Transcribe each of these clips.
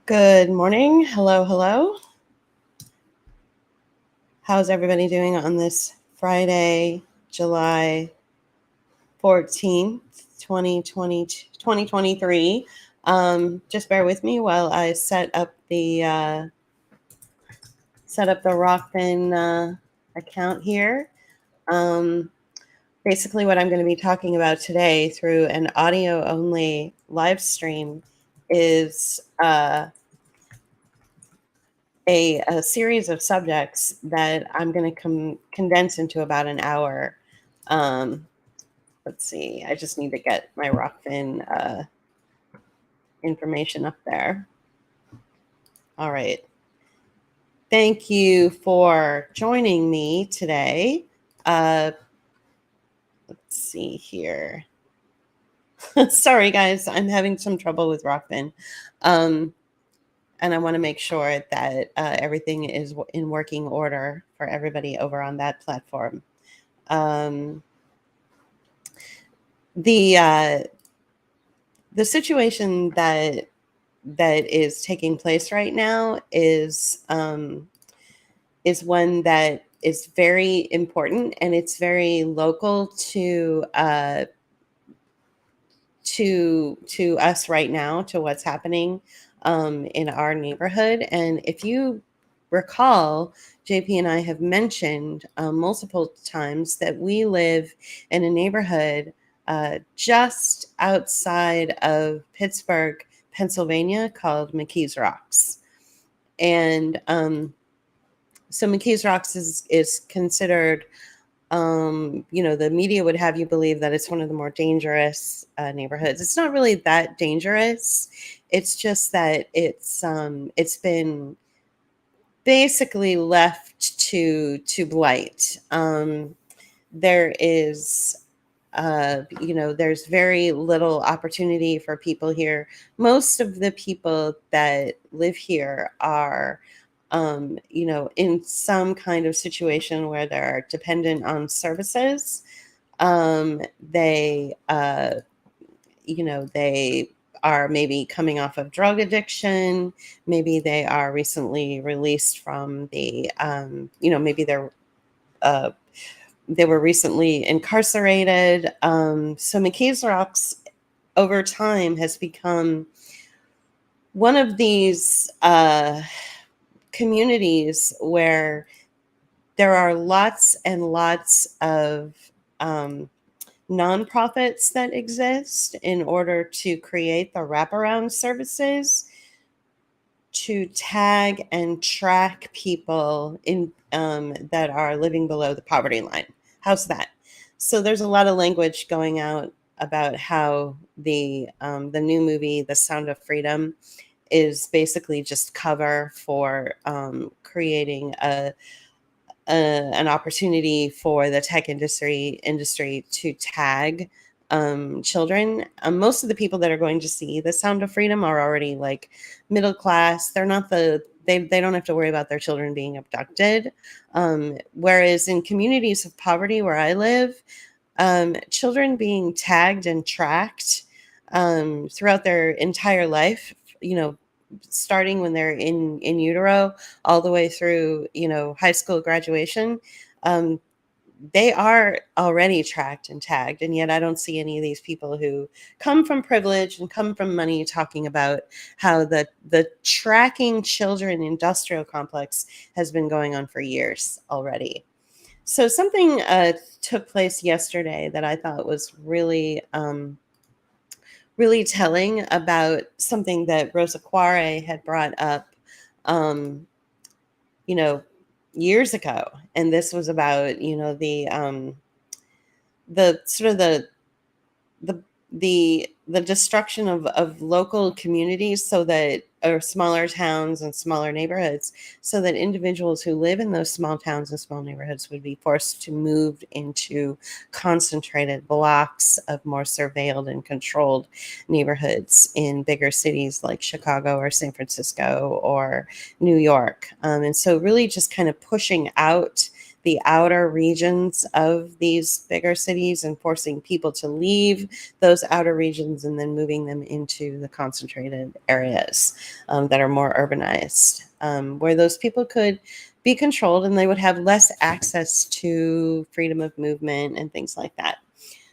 Good morning. Hello, hello. How's everybody doing on this Friday, July 14th, 2023? Just bear with me while I set up the Rockfin account here. Um, Basically, what I'm going to be talking about today through an audio only live stream is a series of subjects that I'm going to condense into about an hour. Um, let's see, I just need to get my Rockfin information up there. All right. Thank you for joining me today. Let's see here. Sorry, guys, I'm having some trouble with Rockfin. And I want to make sure that everything is in working order for everybody over on that platform. The situation that is taking place right now is one that is very important, and it's very local to us right now, to what's happening in our neighborhood. And if you recall, JP and I have mentioned multiple times that we live in a neighborhood just outside of Pittsburgh, Pennsylvania, called McKees Rocks. And so McKees Rocks is considered, the media would have you believe that it's one of the more dangerous neighborhoods. It's not really that dangerous. It's just that it's been basically left to blight. There is, there's very little opportunity for people here. Most of the people that live here are, in some kind of situation where they're dependent on services. They, they are maybe coming off of drug addiction. Maybe they are recently released from maybe they were recently incarcerated. So McKees Rocks over time has become one of these communities where there are lots and lots of nonprofits that exist in order to create the wraparound services to tag and track people in that are living below the poverty line. How's that? So there's a lot of language going out about how the new movie, The Sound of Freedom, is basically just cover for creating an opportunity for the tech industry to tag children. Most of the people that are going to see The Sound of Freedom are already like middle class. They're not they don't have to worry about their children being abducted. Whereas in communities of poverty where I live, children being tagged and tracked throughout their entire life, starting when they're in utero all the way through, high school graduation, they are already tracked and tagged. And yet I don't see any of these people who come from privilege and come from money talking about how the tracking children industrial complex has been going on for years already. So something took place yesterday that I thought was really really telling about something that Rosa Quare had brought up, um, years ago. And this was about, the sort of the the destruction of local communities, so that, or smaller towns and smaller neighborhoods, so that individuals who live in those small towns and small neighborhoods would be forced to move into concentrated blocks of more surveilled and controlled neighborhoods in bigger cities like Chicago or San Francisco or New York. And so really just kind of pushing out the outer regions of these bigger cities and forcing people to leave those outer regions and then moving them into the concentrated areas that are more urbanized, where those people could be controlled and they would have less access to freedom of movement and things like that.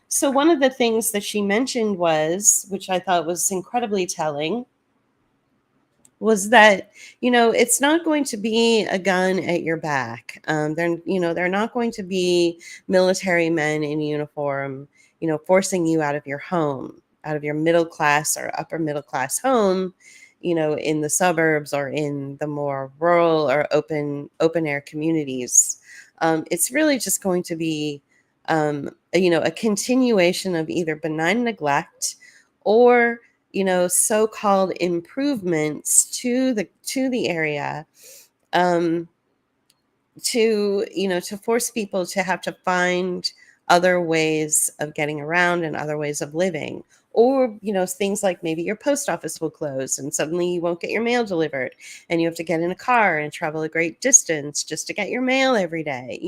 So one of the things that she mentioned was, which I thought was incredibly telling, was that, it's not going to be a gun at your back. They're not going to be military men in uniform, forcing you out of your home, out of your middle class or upper middle class home, in the suburbs or in the more rural or open air communities. It's really just going to be, a continuation of either benign neglect or so-called improvements to the area, um, to force people to have to find other ways of getting around and other ways of living. Or, things like maybe your post office will close and suddenly you won't get your mail delivered and you have to get in a car and travel a great distance just to get your mail every day.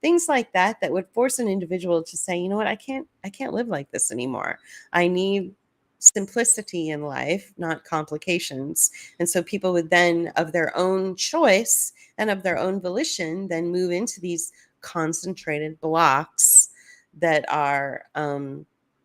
Things like that would force an individual to say, you know what, I can't live like this anymore. I need simplicity in life, not complications. And so people would then, of their own choice and of their own volition, then move into these concentrated blocks that are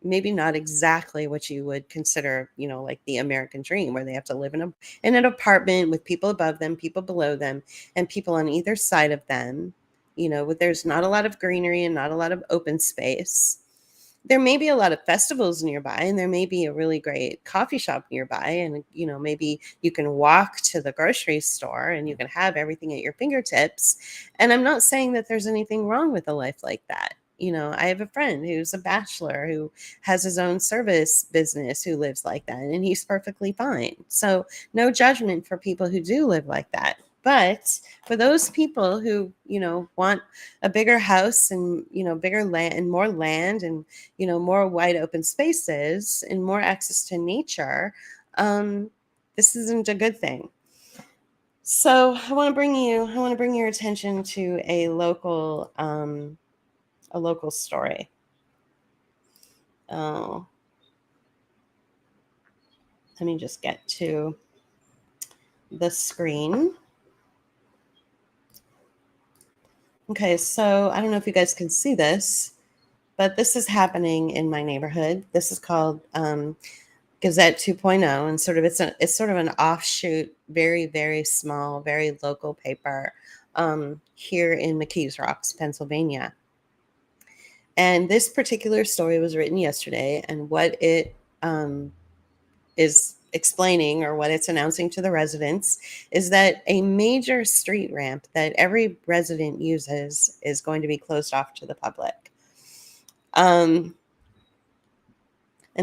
maybe not exactly what you would consider, like the American dream, where they have to live in an apartment with people above them, people below them, and people on either side of them. There's not a lot of greenery and not a lot of open space. There may be a lot of festivals nearby, and there may be a really great coffee shop nearby, and maybe you can walk to the grocery store and you can have everything at your fingertips. And I'm not saying that there's anything wrong with a life like that. I have a friend who's a bachelor who has his own service business who lives like that, and he's perfectly fine. So no judgment for people who do live like that. But for those people who, want a bigger house and, bigger land and more land and, more wide open spaces and more access to nature, this isn't a good thing. So I want to bring your attention to a local story. Oh, let me just get to the screen. Okay, so I don't know if you guys can see this, but this is happening in my neighborhood. This is called Gazette 2.0, and it's sort of an offshoot, very, very small, very local paper here in McKees Rocks, Pennsylvania. And this particular story was written yesterday, and what it is explaining, or what it's announcing to the residents, is that a major street ramp that every resident uses is going to be closed off to the public. And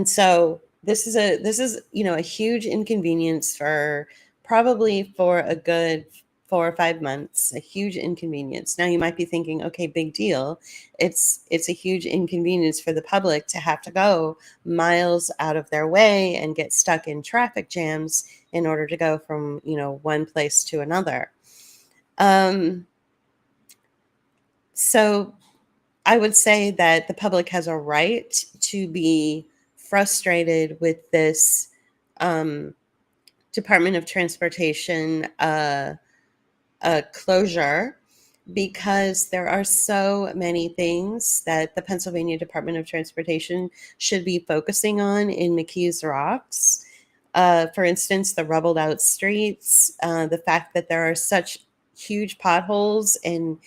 so this is a huge inconvenience for a good 4 or 5 months, a huge inconvenience. Now you might be thinking, okay, big deal. It's a huge inconvenience for the public to have to go miles out of their way and get stuck in traffic jams in order to go from, one place to another. So I would say that the public has a right to be frustrated with this Department of Transportation closure, because there are so many things that the Pennsylvania Department of Transportation should be focusing on in McKees Rocks. For instance, the rubbled out streets, the fact that there are such huge potholes and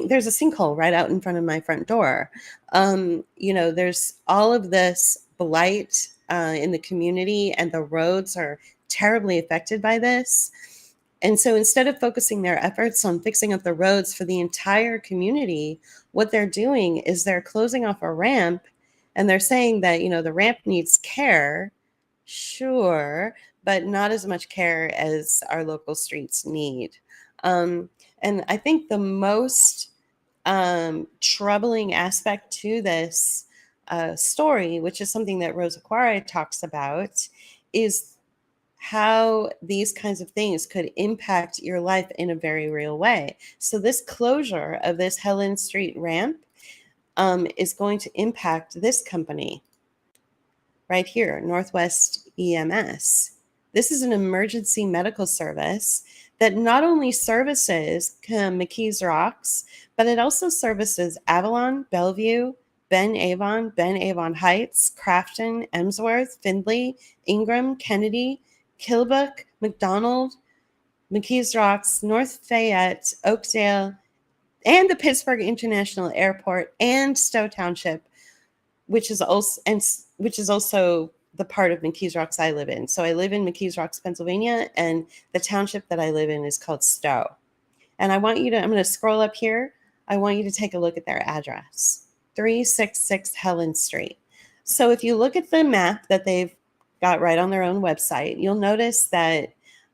there's a sinkhole right out in front of my front door. There's all of this blight in the community, and the roads are terribly affected by this. And so instead of focusing their efforts on fixing up the roads for the entire community, what they're doing is they're closing off a ramp, and they're saying that, the ramp needs care, sure, but not as much care as our local streets need. And I think the most troubling aspect to this story, which is something that Rosa Quare talks about, is how these kinds of things could impact your life in a very real way. So this closure of this Helen Street ramp is going to impact this company right here, Northwest EMS. This is an emergency medical service that not only services McKees Rocks, but it also services Avalon, Bellevue, Ben Avon Heights, Crafton, Emsworth, Findlay, Ingram, Kennedy, Kilbuck, McDonald, McKees Rocks, North Fayette, Oakdale, and the Pittsburgh International Airport and Stowe Township, which is also the part of McKees Rocks I live in. So I live in McKees Rocks, Pennsylvania, and the township that I live in is called Stowe. And I'm going to scroll up here. I want you to take a look at their address, 366 Helen Street. So if you look at the map that they've got right on their own website, you'll notice that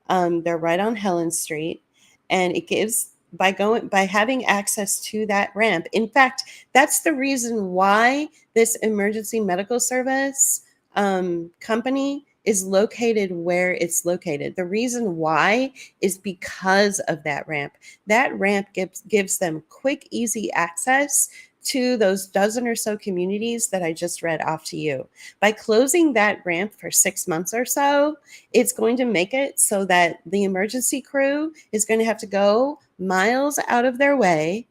they're right on Helen Street, and it gives by having access to that ramp. In fact, that's the reason why this emergency medical service company is located where it's located. The reason why is because of that ramp. That ramp gives them quick, easy access to those dozen or so communities that I just read off to you. By closing that ramp for 6 months or so, it's going to make it so that the emergency crew is going to have to go miles out of their way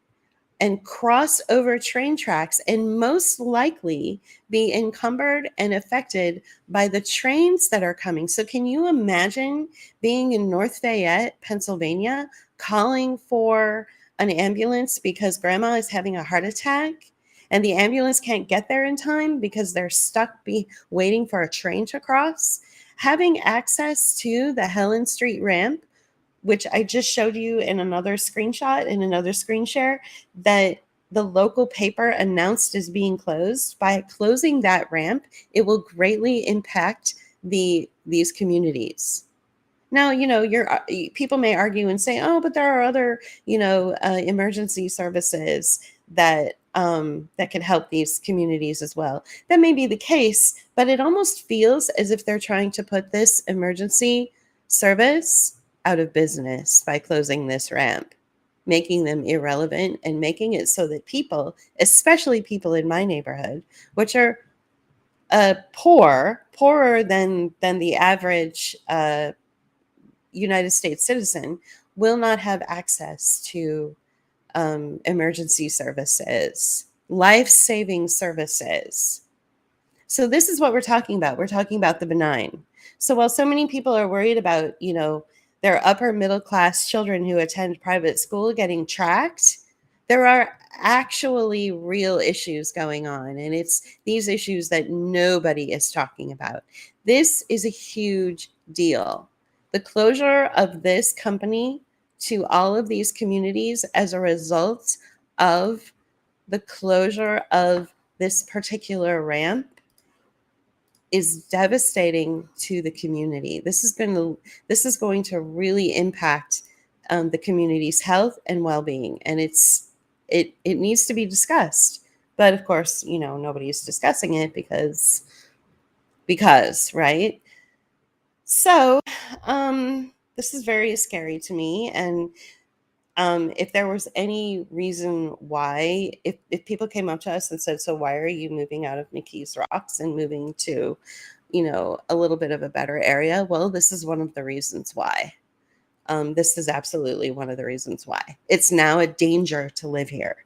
and cross over train tracks and most likely be encumbered and affected by the trains that are coming. So can you imagine being in North Fayette, Pennsylvania, calling for an ambulance because grandma is having a heart attack and the ambulance can't get there in time because they're stuck waiting for a train to cross? Having access to the Helen Street ramp, which I just showed you in another screenshot, in another screen share, that the local paper announced as being closed. By closing that ramp, it will greatly impact these communities. Now, people may argue and say, oh, but there are other, emergency services that could help these communities as well. That may be the case, but it almost feels as if they're trying to put this emergency service out of business by closing this ramp, making them irrelevant and making it so that people, especially people in my neighborhood, which are poorer than the average United States citizen, will not have access to emergency services, life-saving services. So this is what we're talking about. We're talking about the benign. So while so many people are worried about, their upper middle class children who attend private school getting tracked, there are actually real issues going on. And it's these issues that nobody is talking about. This is a huge deal. The closure of this company to all of these communities as a result of the closure of this particular ramp is devastating to the community. This is going to really impact the community's health and well-being, and it needs to be discussed. But of course, nobody's discussing it because right. So this is very scary to me, and if there was any reason why, if people came up to us and said, so why are you moving out of McKees Rocks and moving to, a little bit of a better area? Well, this is one of the reasons why. This is absolutely one of the reasons why. It's now a danger to live here.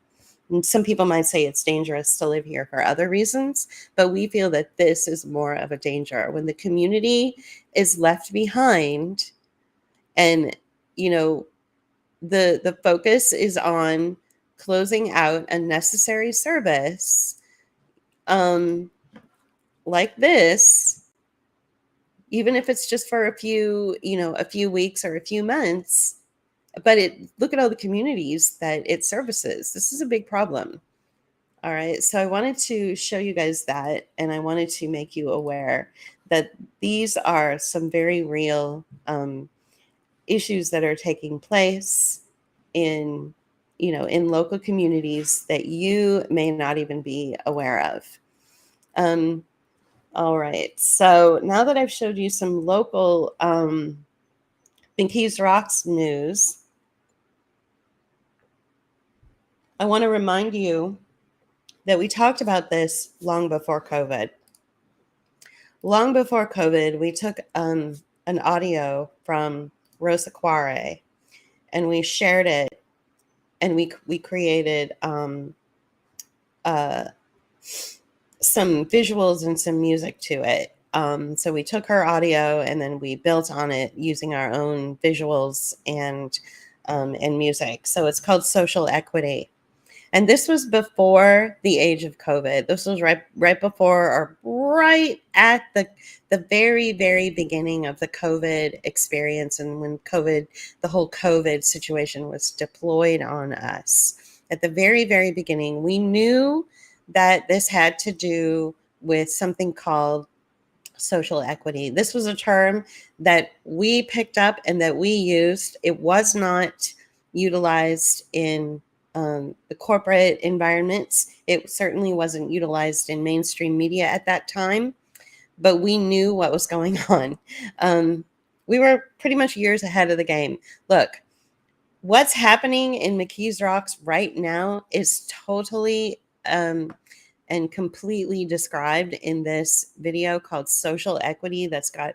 And some people might say it's dangerous to live here for other reasons, but we feel that this is more of a danger. When the community is left behind and, the focus is on closing out a necessary service like this, even if it's just for a few weeks or a few months, but look at all the communities that it services. This is a big problem. All right. So I wanted to show you guys that, and I wanted to make you aware that these are some very real issues that are taking place in local communities that you may not even be aware of. All right. So now that I've showed you some local McKees Rocks news, I want to remind you that we talked about this long before COVID. Long before COVID, we took an audio from Rosa Quare and we shared it, and we created uh, some visuals and some music to it. So we took her audio and then we built on it using our own visuals and music. So it's called Social Equity. And this was before the age of COVID. This was right before, or right at the very, very beginning of the COVID experience, and when the whole COVID situation was deployed on us. At the very, very beginning, we knew that this had to do with something called social equity. This was a term that we picked up and that we used. It was not utilized in the corporate environments. It certainly wasn't utilized in mainstream media at that time, but we knew what was going on. We were pretty much years ahead of the game. Look, what's happening in McKees Rocks right now is totally and completely described in this video called Social Equity that's got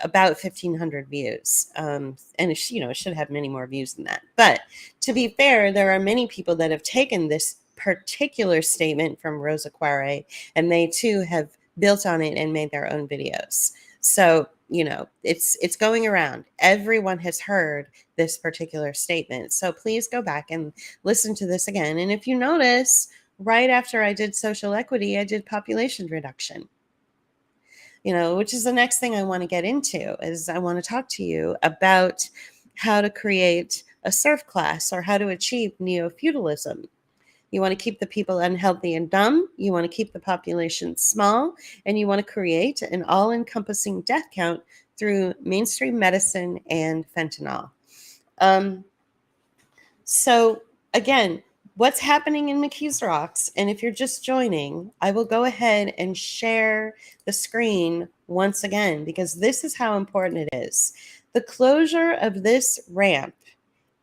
about 1,500 views. And it should have many more views than that. But to be fair, there are many people that have taken this particular statement from Rosa Quare, and they too have built on it and made their own videos. So, it's going around. Everyone has heard this particular statement. So please go back and listen to this again. And if you notice, right after I did social equity, I did population reduction. Which is the next thing I want to get into, is I want to talk to you about how to create a serf class, or how to achieve neo-feudalism. You want to keep the people unhealthy and dumb. You want to keep the population small, and you want to create an all-encompassing death count through mainstream medicine and fentanyl. So again, what's happening in McKees Rocks, and if you're just joining, I will go ahead and share the screen once again, because this is how important it is. The closure of this ramp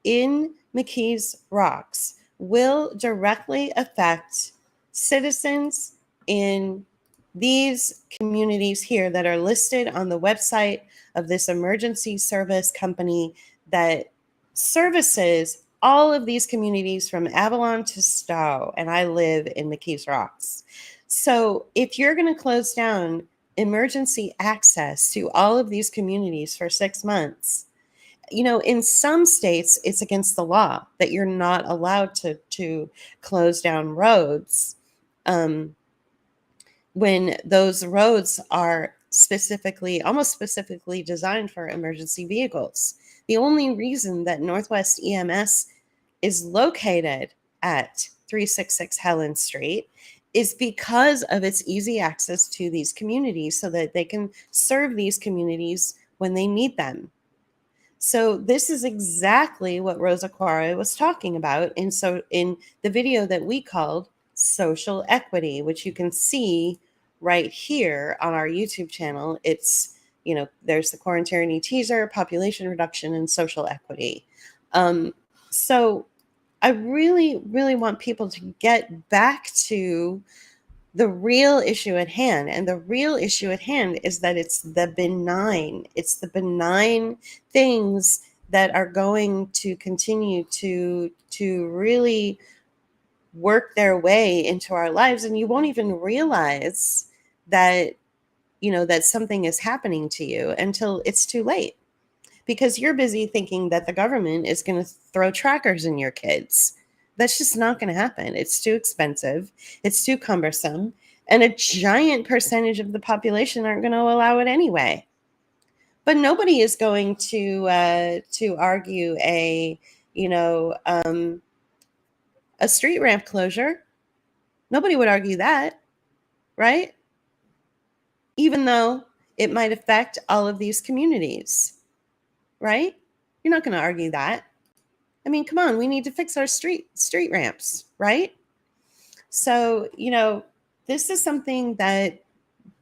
in McKees Rocks will directly affect citizens in these communities here that are listed on the website of this emergency service company that services all of these communities from Avalon to Stowe, and I live in McKees Rocks. So if you're going to close down emergency access to all of these communities for 6 months, in some states, it's against the law that you're not allowed to close down roads when those roads are almost specifically designed for emergency vehicles. The only reason that Northwest EMS is located at 366 Helen Street is because of its easy access to these communities, so that they can serve these communities when they need them. So this is exactly what Rosa Quare was talking about in the video that we called Social Equity, which you can see right here on our YouTube channel. It's, there's the quarantine teaser, population reduction, and social equity. So I really, really want people to get back to the real issue at hand. And the real issue at hand is that it's the benign things that are going to continue to really work their way into our lives. And you won't even realize that, that something is happening to you until it's too late, because you're busy thinking that the government is going to throw trackers in your kids. That's just not going to happen. It's too expensive. It's too cumbersome. And a giant percentage of the population aren't going to allow it anyway. But nobody is going to argue a street ramp closure. Nobody would argue that, right? Even though it might affect all of these communities, right? You're not going to argue that. I mean, come on, we need to fix our street ramps, right? So, this is something that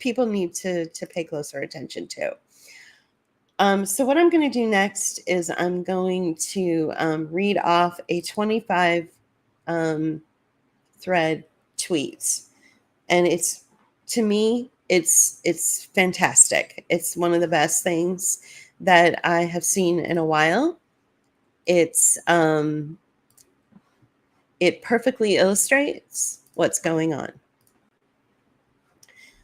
people need to pay closer attention to. So what I'm going to do next is I'm going to read off a 25 thread tweets, and it's, to me, it's fantastic. It's one of the best things that I have seen in a while. It's it perfectly illustrates what's going on.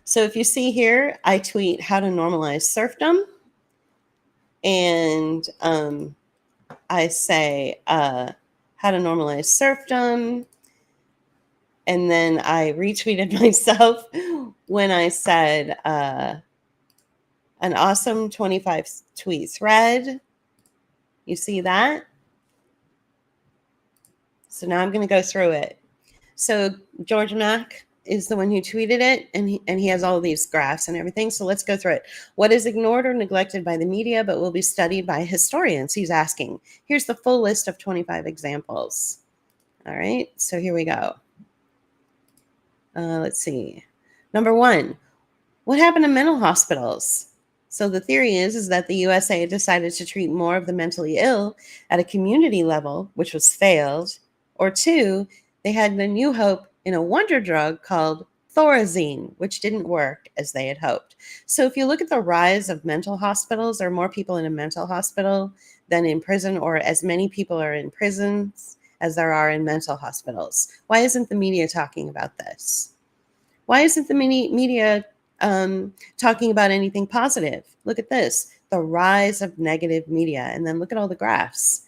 So if you see here, I tweet how to normalize serfdom, and I say how to normalize serfdom, and then I retweeted myself when I said an awesome 25 tweet thread. You see that? So now I'm going to go through it. So George Mack is the one who tweeted it, and he has all these graphs and everything. So let's go through it. What is ignored or neglected by the media but will be studied by historians? He's asking. Here's the full list of 25 examples. All right, so here we go. Let's see. Number one, what happened to mental hospitals? So the theory is that the USA decided to treat more of the mentally ill at a community level, which was failed. Or two, they had a new hope in a wonder drug called Thorazine, which didn't work as they had hoped. So if you look at the rise of mental hospitals, there are more people in a mental hospital than in prison, or as many people are in prisons as there are in mental hospitals. Why isn't the media talking about this? Why isn't the media talking about anything positive? Look at this, the rise of negative media. And then look at all the graphs.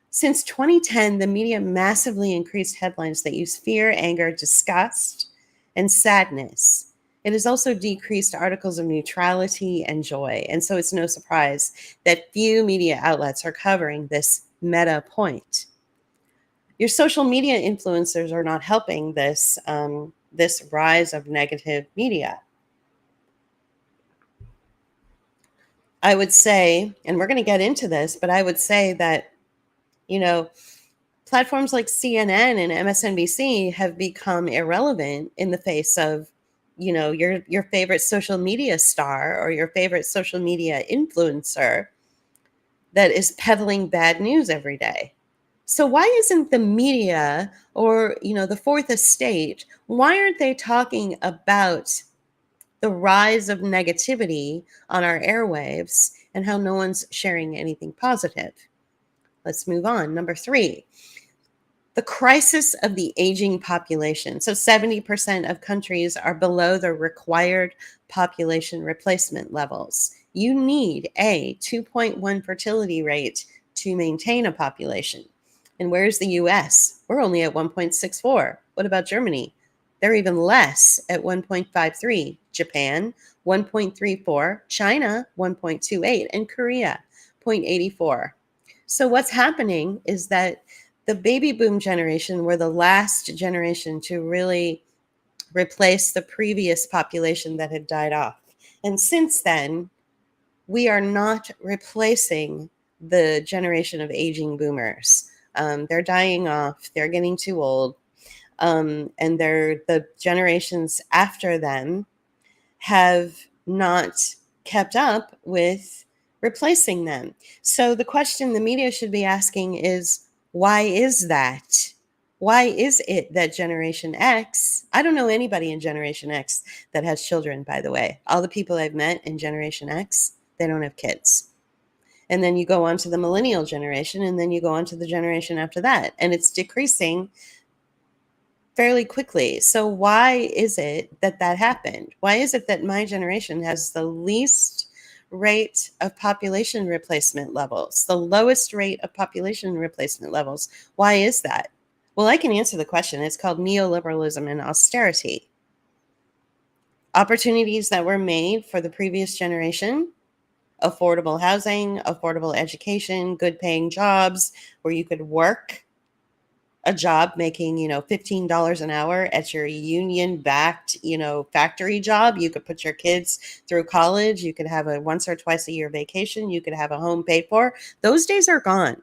Since 2010, the media massively increased headlines that use fear, anger, disgust, and sadness. It has also decreased articles of neutrality and joy. And so it's no surprise that few media outlets are covering this meta point. Your social media influencers are not helping this, this rise of negative media. I would say, and we're going to get into this, but I would say that, you know, platforms like CNN and MSNBC have become irrelevant in the face of, you know, your favorite social media star or your favorite social media influencer that is peddling bad news every day. So why isn't the media or, you know, the fourth estate, why aren't they talking about the rise of negativity on our airwaves and how no one's sharing anything positive? Let's move on. Number three, the crisis of the aging population. So 70% of countries are below the required population replacement levels. You need a 2.1 fertility rate to maintain a population. And where's the US? We're only at 1.64. What about Germany? They're even less at 1.53. Japan, 1.34. China, 1.28. And Korea, 0.84. So what's happening is that the baby boom generation were the last generation to really replace the previous population that had died off. And since then, we are not replacing the generation of aging boomers. They're dying off. They're getting too old. And the generations after them have not kept up with replacing them. So the question the media should be asking is, why is that? Why is it that Generation X, I don't know anybody in Generation X that has children, by the way. All the people I've met in Generation X, they don't have kids. And then you go on to the millennial generation, and then you go on to the generation after that, and it's decreasing fairly quickly. So why is it that that happened? Why is it that my generation has the least rate of population replacement levels, the lowest rate of population replacement levels? Why is that? Well, I can answer the question. It's called neoliberalism and austerity. Opportunities that were made for the previous generation, affordable housing, affordable education, good paying jobs where you could work a job making, you know, $15 an hour at your union backed, you know, factory job. You could put your kids through college. You could have a once or twice a year vacation. You could have a home paid for. Those days are gone.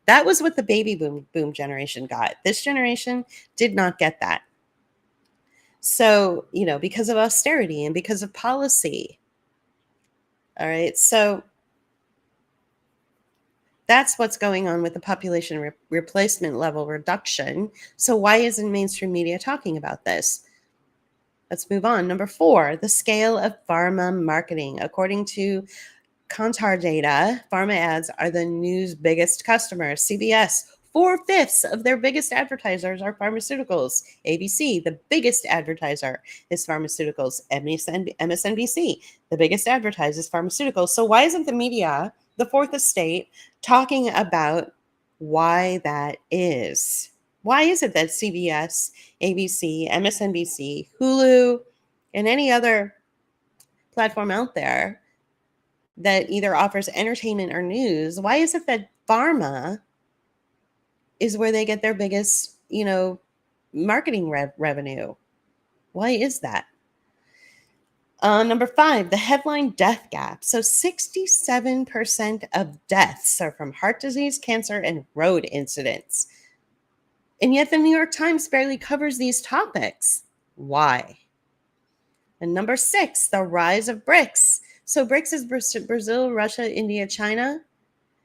That was what the baby boom generation got. This generation did not get that. So, because of austerity and because of policy. All right. So that's what's going on with the population replacement level reduction. So why isn't mainstream media talking about this? Let's move on. Number 4, the scale of pharma marketing. According to Kantar data, pharma ads are the news biggest customers. CBS, 4/5 of their biggest advertisers are pharmaceuticals. ABC, the biggest advertiser is pharmaceuticals. MSNBC, the biggest advertiser is pharmaceuticals. So why isn't the media, the fourth estate, talking about why that is? Why is it that CBS, ABC, MSNBC, Hulu, and any other platform out there that either offers entertainment or news, why is it that pharma is where they get their biggest, marketing revenue? Why is that? Number 5, the headline death gap. So 67% of deaths are from heart disease, cancer, and road incidents. And yet the New York Times barely covers these topics. Why? And number 6, the rise of BRICS. So BRICS is Brazil, Russia, India, China,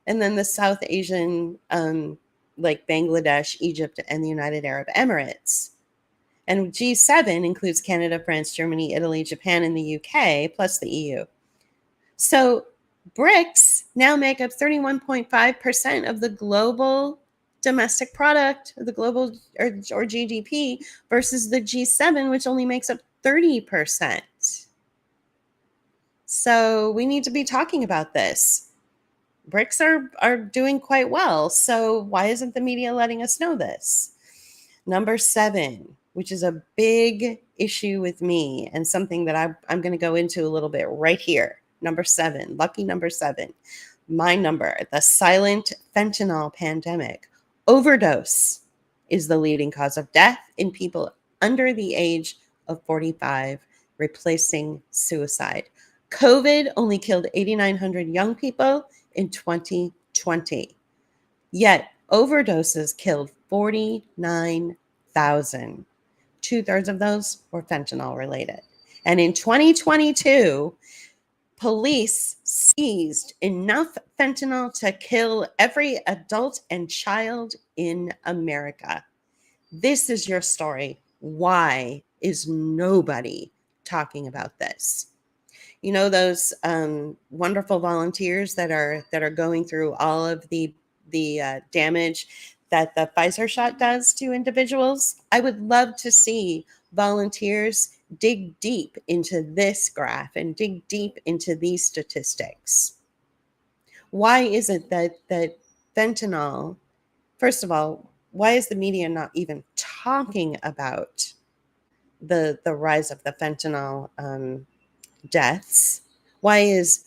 and then the South Asian, like Bangladesh, Egypt, and the United Arab Emirates. And G7 includes Canada, France, Germany, Italy, Japan, and the UK, plus the EU. So BRICS now make up 31.5% of the global domestic product, the global or GDP, versus the G7, which only makes up 30%. So we need to be talking about this. BRICS are doing quite well. So why isn't the media letting us know this? Number 7, which is a big issue with me and something that I'm going to go into a little bit right here. Number 7, lucky number 7, my number, the silent fentanyl pandemic. Overdose is the leading cause of death in people under the age of 45, replacing suicide. COVID only killed 8,900 young people in 2020. Yet overdoses killed 49,000. 2/3 of those were fentanyl related. And in 2022, police seized enough fentanyl to kill every adult and child in America. This is your story. Why is nobody talking about this? Those wonderful volunteers that are going through all of the damage that the Pfizer shot does to individuals. I would love to see volunteers dig deep into this graph and dig deep into these statistics. Why is it that fentanyl, first of all, why is the media not even talking about the rise of the fentanyl deaths? Why is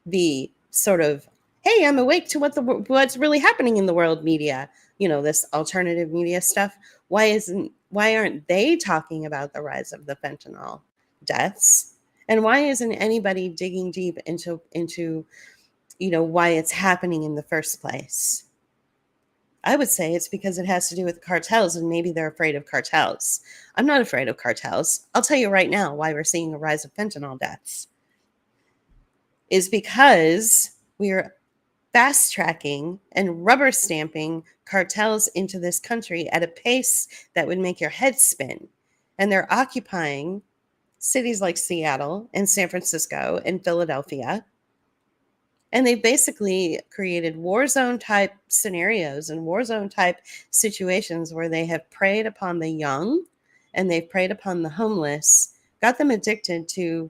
the sort of, hey, I'm awake to what's really happening in the world media, this alternative media stuff? Why aren't they talking about the rise of the fentanyl deaths? And why isn't anybody digging deep into why it's happening in the first place? I would say it's because it has to do with cartels, and maybe they're afraid of cartels. I'm not afraid of cartels. I'll tell you right now why we're seeing a rise of fentanyl deaths is because we are fast tracking and rubber stamping cartels into this country at a pace that would make your head spin. And they're occupying cities like Seattle and San Francisco and Philadelphia. And they've basically created war zone type scenarios and war zone type situations where they have preyed upon the young and they've preyed upon the homeless, got them addicted to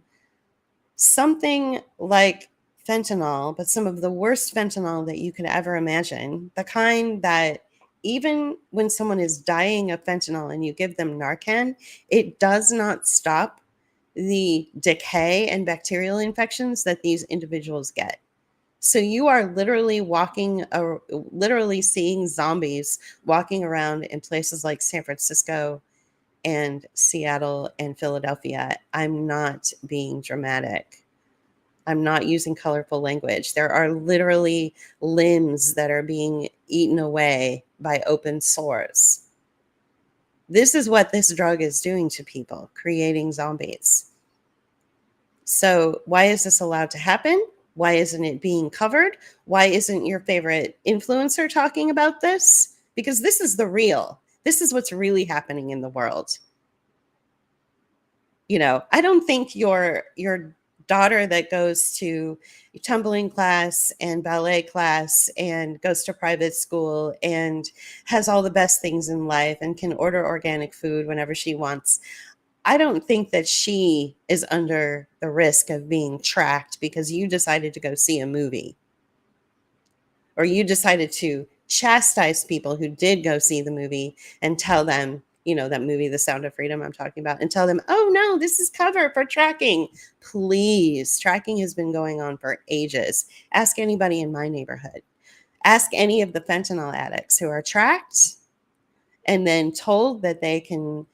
something like fentanyl, but some of the worst fentanyl that you could ever imagine. The kind that even when someone is dying of fentanyl and you give them Narcan, it does not stop the decay and bacterial infections that these individuals get. So you are literally literally seeing zombies walking around in places like San Francisco and Seattle and Philadelphia. I'm not being dramatic. I'm not using colorful language. There are literally limbs that are being eaten away by open sores. This is what this drug is doing to people, creating zombies. So why is this allowed to happen? Why isn't it being covered? Why isn't your favorite influencer talking about this? Because this is the real. This is what's really happening in the world. You know, I don't think your daughter that goes to tumbling class and ballet class and goes to private school and has all the best things in life and can order organic food whenever she wants. I don't think that she is under the risk of being tracked because you decided to go see a movie, or you decided to chastise people who did go see the movie and tell them, you know, that movie, The Sound of Freedom I'm talking about, and tell them, oh no, this is cover for tracking. Please, tracking has been going on for ages. Ask anybody in my neighborhood. Ask any of the fentanyl addicts who are tracked and then told that they can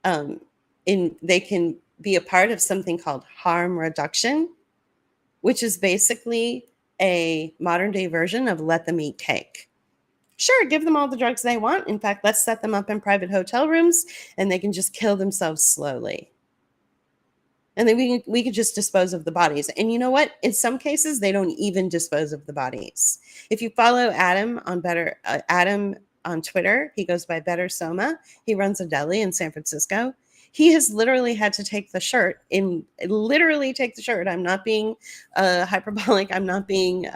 they can be a part of something called harm reduction, which is basically a modern day version of let them eat cake. Sure, give them all the drugs they want. In fact, let's set them up in private hotel rooms and they can just kill themselves slowly. And then we could just dispose of the bodies. And you know what? In some cases, they don't even dispose of the bodies. If you follow Adam on Twitter, he goes by Better Soma. He runs a deli in San Francisco. He has literally had to take the shirt. I'm not being hyperbolic. I'm not being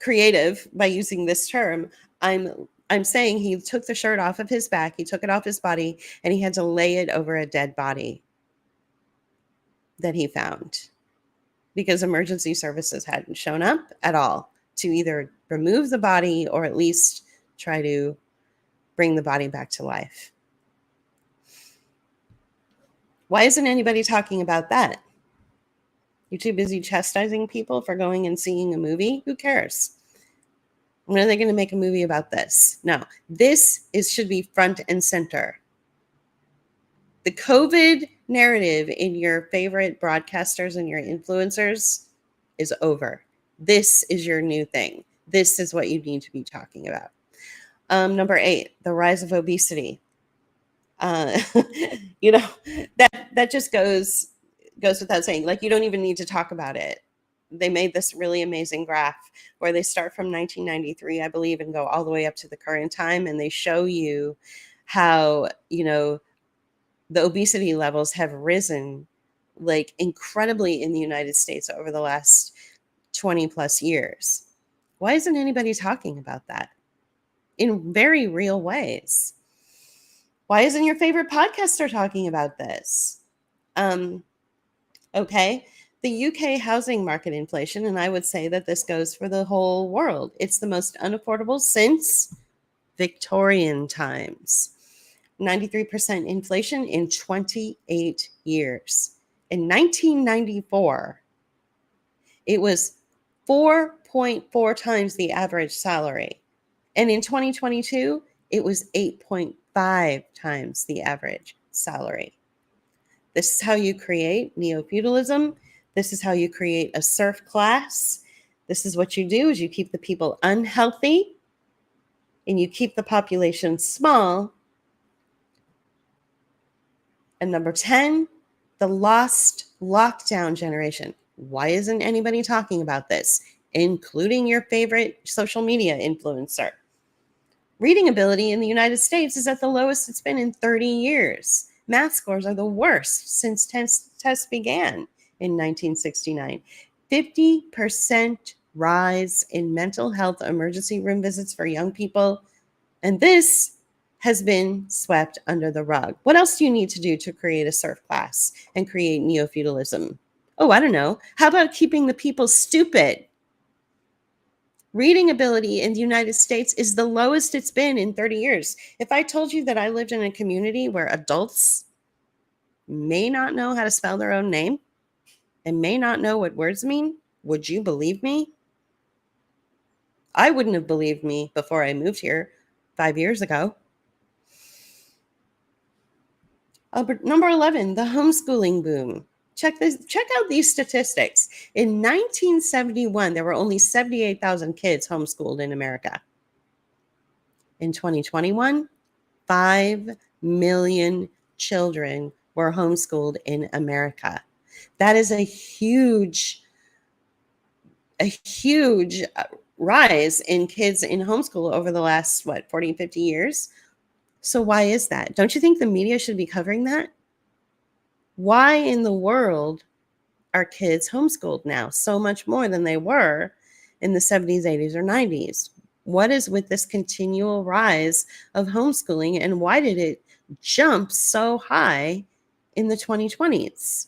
creative by using this term. I'm saying he took the shirt off of his back, he took it off his body, and he had to lay it over a dead body that he found because emergency services hadn't shown up at all to either remove the body or at least try to bring the body back to life. Why isn't anybody talking about that? You're too busy chastising people for going and seeing a movie? Who cares? When are they going to make a movie about this? No, should be front and center. The COVID narrative in your favorite broadcasters and your influencers is over. This is your new thing. This is what you need to be talking about. Number 8, the rise of obesity. You know, that just goes without saying. Like, you don't even need to talk about it. They made this really amazing graph where they start from 1993, I believe, and go all the way up to the current time. And they show you how, you know, the obesity levels have risen like incredibly in the United States over the last 20 plus years. Why isn't anybody talking about that in very real ways? Why isn't your favorite podcaster talking about this? Okay. The UK housing market inflation, and I would say that this goes for the whole world. It's the most unaffordable since Victorian times. 93% inflation in 28 years. In 1994, it was 4.4 times the average salary. And in 2022, it was 8.5 times the average salary. This is how you create neo-feudalism. This is how you create a serf class. This is what you do, is you keep the people unhealthy and you keep the population small. And number 10, the lost lockdown generation. Why isn't anybody talking about this, including your favorite social media influencer? Reading ability in the United States is at the lowest it's been in 30 years. Math scores are the worst since tests began in 1969. 50% rise in mental health emergency room visits for young people. And this has been swept under the rug. What else do you need to do to create a serf class and create neo-feudalism? Oh, I don't know. How about keeping the people stupid? Reading ability in the United States is the lowest it's been in 30 years. If I told you that I lived in a community where adults may not know how to spell their own name and may not know what words mean, would you believe me? I wouldn't have believed me before I moved here 5 years ago. Number 11, the homeschooling boom. Check out these statistics. In 1971, there were only 78,000 kids homeschooled in America. In 2021, 5 million children were homeschooled in America. That is a huge rise in kids in homeschool over the last, 40, 50 years. So why is that? Don't you think the media should be covering that? Why in the world are kids homeschooled now so much more than they were in the 70s, 80s, or 90s? What is with this continual rise of homeschooling, and why did it jump so high in the 2020s?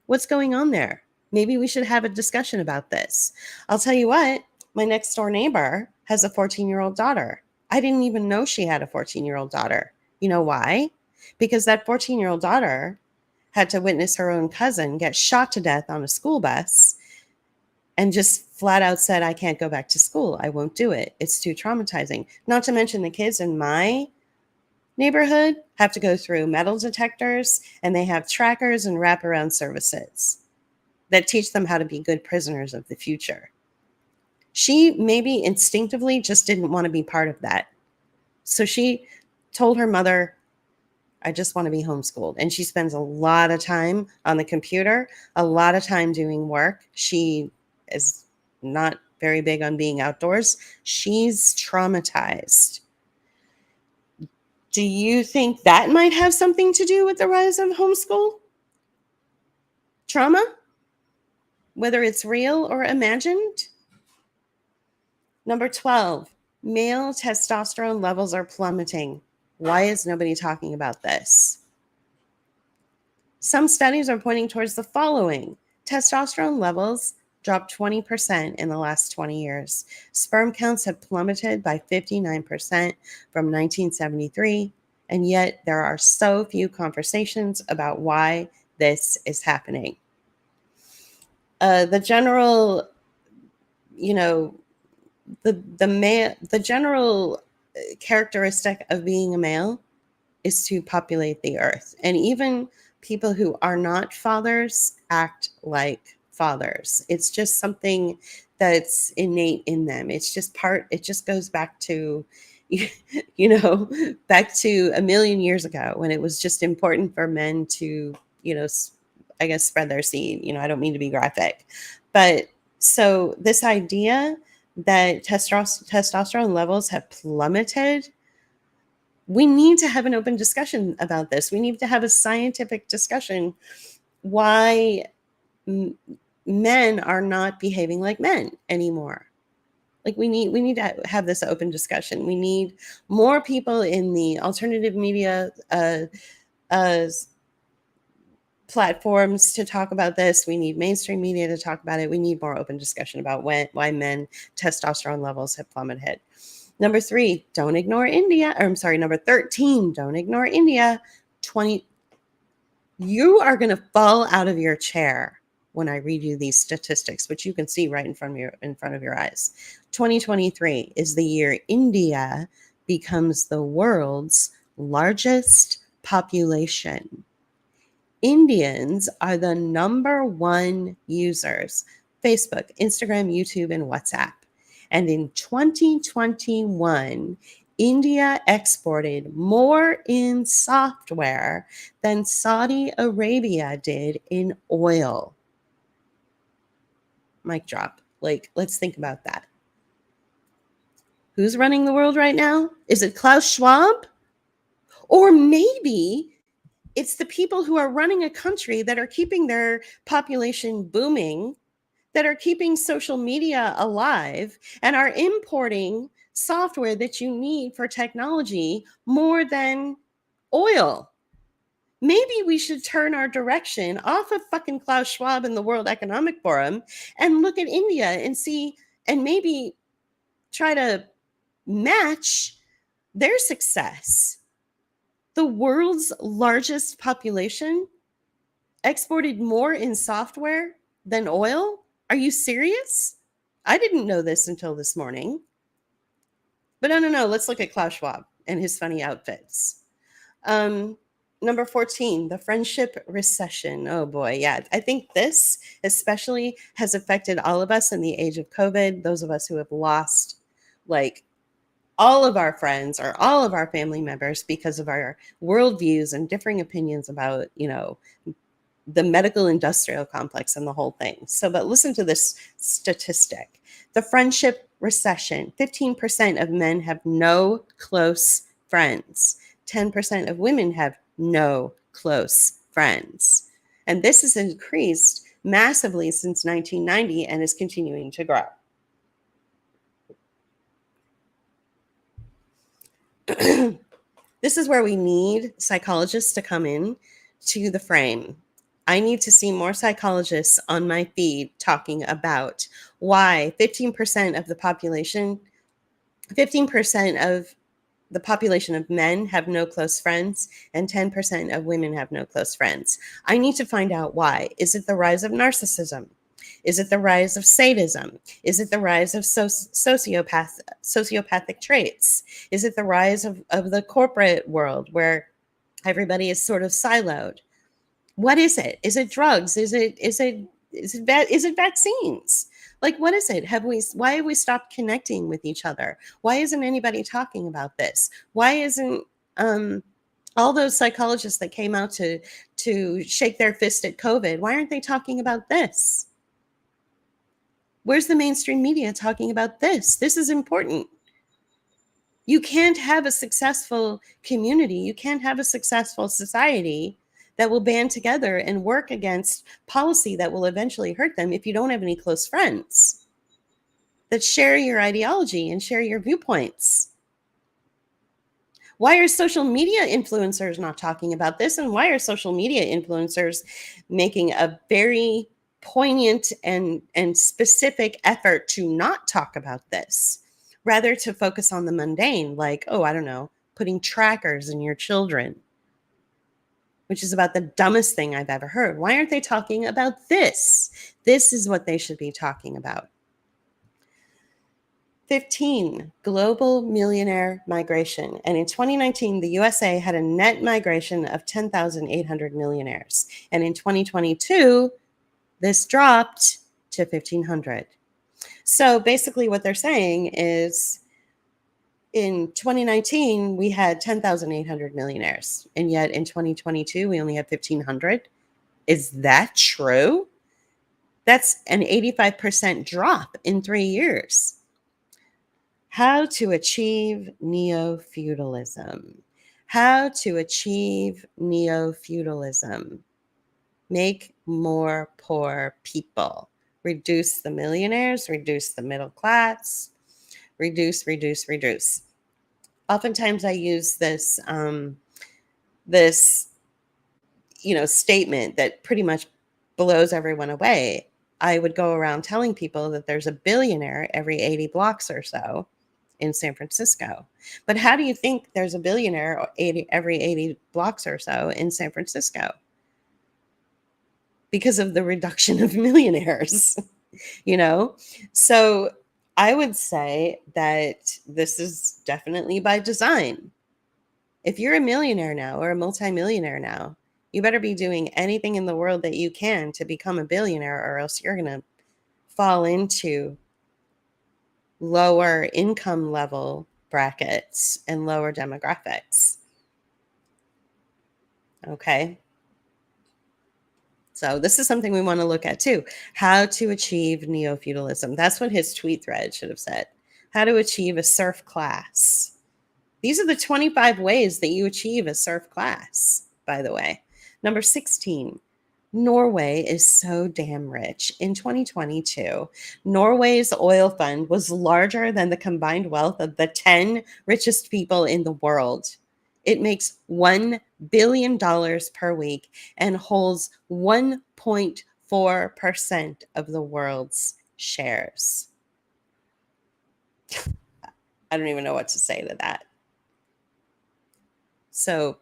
What's going on there? Maybe we should have a discussion about this. I'll tell you what, my next door neighbor has a 14-year-old daughter. I didn't even know she had a 14-year-old daughter. You know why? Because that 14-year-old daughter had to witness her own cousin get shot to death on a school bus and just flat out said, I can't go back to school. I won't do it. It's too traumatizing. Not to mention the kids in my neighborhood have to go through metal detectors, and they have trackers and wraparound services that teach them how to be good prisoners of the future. She maybe instinctively just didn't want to be part of that. So she told her mother, I just want to be homeschooled. And she spends a lot of time on the computer, a lot of time doing work. She is not very big on being outdoors. She's traumatized. Do you think that might have something to do with the rise of homeschool? Trauma? Whether it's real or imagined? Number 12, male testosterone levels are plummeting. Why is nobody talking about this? Some studies are pointing towards the following. Testosterone levels dropped 20% in the last 20 years. Sperm counts have plummeted by 59% from 1973, and yet there are so few conversations about why this is happening. The general, the general characteristic of being a male is to populate the earth. And even people who are not fathers act like fathers. It's just something that's innate in them. It just goes back to, back to a million years ago when it was just important for men to, I guess, spread their seed. I don't mean to be graphic. But so this idea that testosterone levels have plummeted, we need to have an open discussion about this. We need to have a scientific discussion why men are not behaving like men anymore. Like we need to have this open discussion. We need more people in the alternative media platforms to talk about this. We need mainstream media to talk about it. We need more open discussion about why men testosterone levels have plummeted. Number 3, don't ignore India. Number 13, don't ignore India. 20, you are going to fall out of your chair when I read you these statistics, which you can see right in front of your eyes. 2023 is the year India becomes the world's largest population. Indians are the number 1 users: Facebook, Instagram, YouTube, and WhatsApp. And in 2021, India exported more in software than Saudi Arabia did in oil. Mic drop. Let's think about that. Who's running the world right now? Is it Klaus Schwab? Or maybe it's the people who are running a country that are keeping their population booming, that are keeping social media alive, and are importing software that you need for technology more than oil. Maybe we should turn our direction off of fucking Klaus Schwab and the World Economic Forum and look at India and see, and maybe try to match their success. The world's largest population exported more in software than oil? Are you serious? I didn't know this until this morning. But no. Let's look at Klaus Schwab and his funny outfits. Number 14, the friendship recession. Oh boy, yeah. I think this especially has affected all of us in the age of COVID, those of us who have lost like all of our friends or all of our family members because of our worldviews and differing opinions about, the medical industrial complex and the whole thing. So, but listen to this statistic. The friendship recession, 15% of men have no close friends. 10% of women have no close friends. And this has increased massively since 1990 and is continuing to grow. This is where we need psychologists to come in to the frame. I need to see more psychologists on my feed talking about why 15% of the population, 15% of the population of men have no close friends and 10% of women have no close friends. I need to find out why. Is it the rise of narcissism? Is it the rise of sadism? Is it the rise of sociopathic traits? Is it the rise of the corporate world where everybody is sort of siloed? What is it? Is it drugs? Is it vaccines? Like, what is it? Why have we stopped connecting with each other? Why isn't anybody talking about this? Why isn't all those psychologists that came out to shake their fist at COVID, why aren't they talking about this? Where's the mainstream media talking about this? This is important. You can't have a successful community. You can't have a successful society that will band together and work against policy that will eventually hurt them if you don't have any close friends that share your ideology and share your viewpoints. Why are social media influencers not talking about this? And why are social media influencers making a very poignant and specific effort to not talk about this, rather to focus on the mundane, like, oh, I don't know, putting trackers in your children, which is about the dumbest thing I've ever heard. Why aren't they talking about this? This is what they should be talking about. 15, global millionaire migration. And in 2019, the USA had a net migration of 10,800 millionaires. And in 2022, this dropped to 1,500. So basically what they're saying is in 2019, we had 10,800 millionaires. And yet in 2022, we only had 1,500. Is that true? That's an 85% drop in 3 years. How to achieve neo-feudalism. How to achieve neo-feudalism. Make more poor people. Reduce the millionaires, reduce the middle class, reduce. Oftentimes I use this statement that pretty much blows everyone away. I would go around telling people that there's a billionaire every 80 blocks or so in San Francisco. But how do you think there's a billionaire every 80 blocks or so in San Francisco? Because of the reduction of millionaires, So I would say that this is definitely by design. If you're a millionaire now or a multimillionaire now, you better be doing anything in the world that you can to become a billionaire, or else you're going to fall into lower income level brackets and lower demographics. Okay. So this is something we want to look at too. How to achieve neo-feudalism. That's what his tweet thread should have said. How to achieve a serf class. These are the 25 ways that you achieve a serf class, by the way. Number 16, Norway is so damn rich. In 2022, Norway's oil fund was larger than the combined wealth of the 10 richest people in the world. It makes $1 billion per week and holds 1.4% of the world's shares. I don't even know what to say to that. So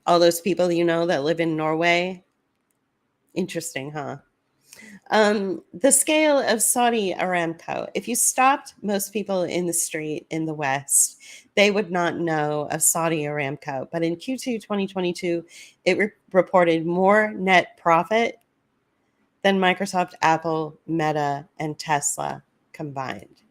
all those people that live in Norway, interesting, huh? The scale of Saudi Aramco. If you stopped most people in the street in the West, they would not know of Saudi Aramco. But in Q2 2022, it reported more net profit than Microsoft, Apple, Meta, and Tesla combined.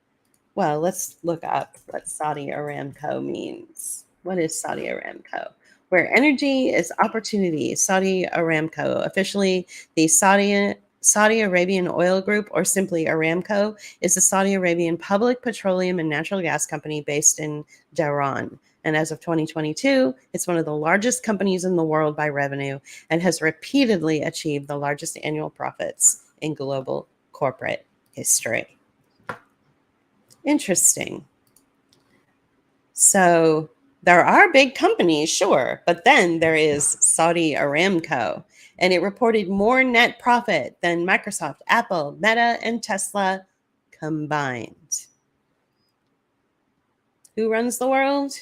Well, let's look up what Saudi Aramco means. What is Saudi Aramco? Where energy is opportunity. Saudi Aramco, officially the Saudi Arabian Oil Group, or simply Aramco, is a Saudi Arabian public petroleum and natural gas company based in Dhahran. And as of 2022, it's one of the largest companies in the world by revenue and has repeatedly achieved the largest annual profits in global corporate history. Interesting. So there are big companies, sure, but then there is Saudi Aramco, and it reported more net profit than Microsoft, Apple, Meta, and Tesla combined. Who runs the world?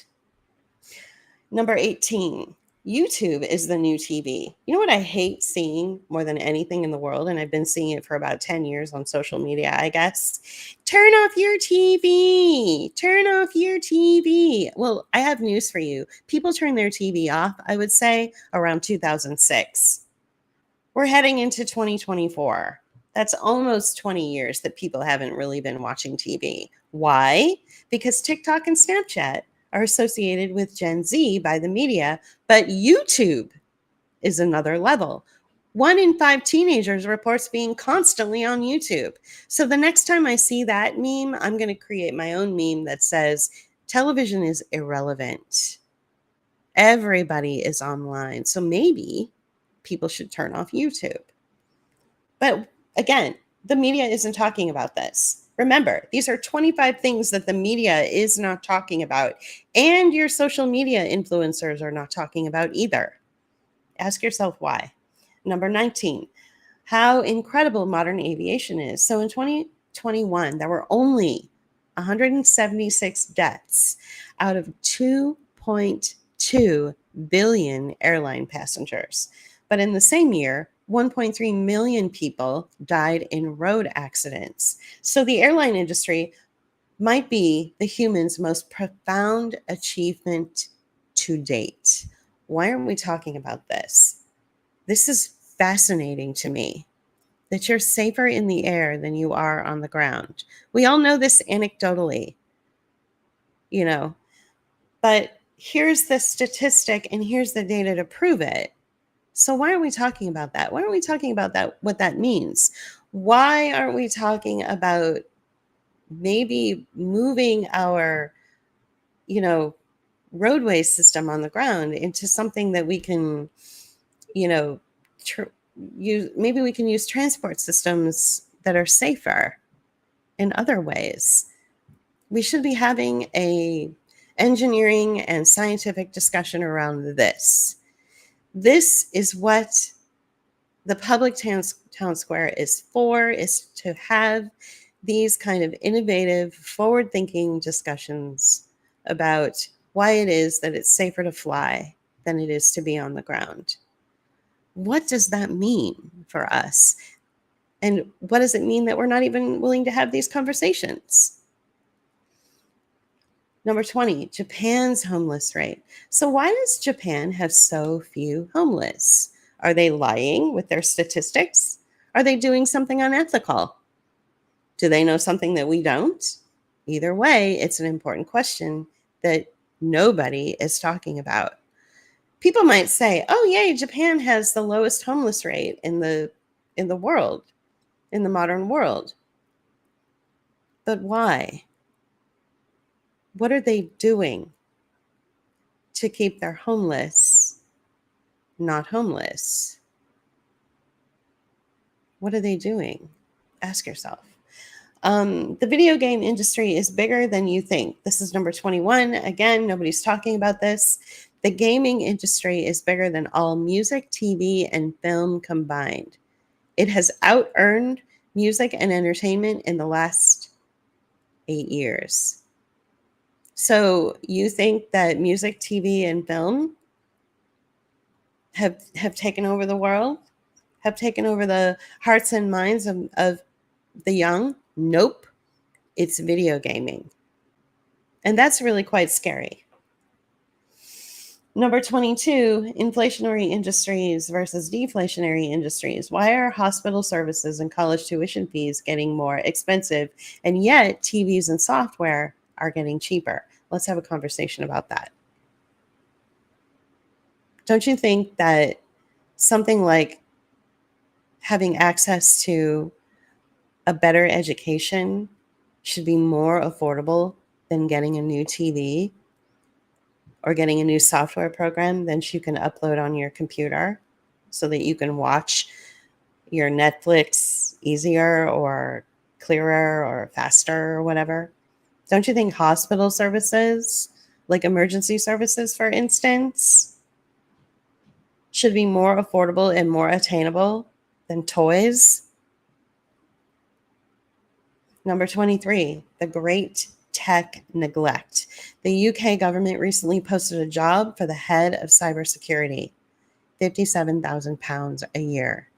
Number 18. YouTube is the new TV. You know what I hate seeing more than anything in the world? And I've been seeing it for about 10 years on social media, I guess. Turn off your TV. Turn off your TV. Well, I have news for you. People turn their TV off, I would say, around 2006. We're heading into 2024. That's almost 20 years that people haven't really been watching TV. Why? Because TikTok and Snapchat are associated with Gen Z by the media, but YouTube is another level. 1 in 5 teenagers reports being constantly on YouTube. So the next time I see that meme, I'm going to create my own meme that says, television is irrelevant. Everybody is online. So maybe people should turn off YouTube. But again, the media isn't talking about this. Remember, these are 25 things that the media is not talking about, and your social media influencers are not talking about either. Ask yourself why. Number 19, how incredible modern aviation is. So in 2021, there were only 176 deaths out of 2.2 billion airline passengers. But in the same year, 1.3 million people died in road accidents. So the airline industry might be the human's most profound achievement to date. Why aren't we talking about this? This is fascinating to me, that you're safer in the air than you are on the ground. We all know this anecdotally, but here's the statistic and here's the data to prove it. So why aren't we talking about that? Why aren't we talking about that, what that means? Why aren't we talking about maybe moving our, roadway system on the ground into something that we can, maybe we can use transport systems that are safer in other ways. We should be having a engineering and scientific discussion around this. This is what the public town square is for, is to have these kind of innovative, forward-thinking discussions about why it is that it's safer to fly than it is to be on the ground. What does that mean for us? And what does it mean that we're not even willing to have these conversations? Number 20, Japan's homeless rate. So why does Japan have so few homeless? Are they lying with their statistics? Are they doing something unethical? Do they know something that we don't? Either way, it's an important question that nobody is talking about. People might say, oh, yay, Japan has the lowest homeless rate in the world, in the modern world. But why? What are they doing to keep their homeless not homeless? What are they doing? Ask yourself. The video game industry is bigger than you think. This is number 21. Again, nobody's talking about this. The gaming industry is bigger than all music, TV, and film combined. It has out-earned music and entertainment in the last 8 years. So you think that music, TV, and film have taken over the world? Have taken over the hearts and minds of the young? Nope. It's video gaming. And that's really quite scary. Number 22, inflationary industries versus deflationary industries. Why are hospital services and college tuition fees getting more expensive, and yet TVs and software are getting cheaper? Let's have a conversation about that. Don't you think that something like having access to a better education should be more affordable than getting a new TV or getting a new software program that you can upload on your computer so that you can watch your Netflix easier or clearer or faster or whatever? Don't you think hospital services, like emergency services, for instance, should be more affordable and more attainable than toys? Number 23, the great tech neglect. The UK government recently posted a job for the head of cybersecurity, £57,000 a year.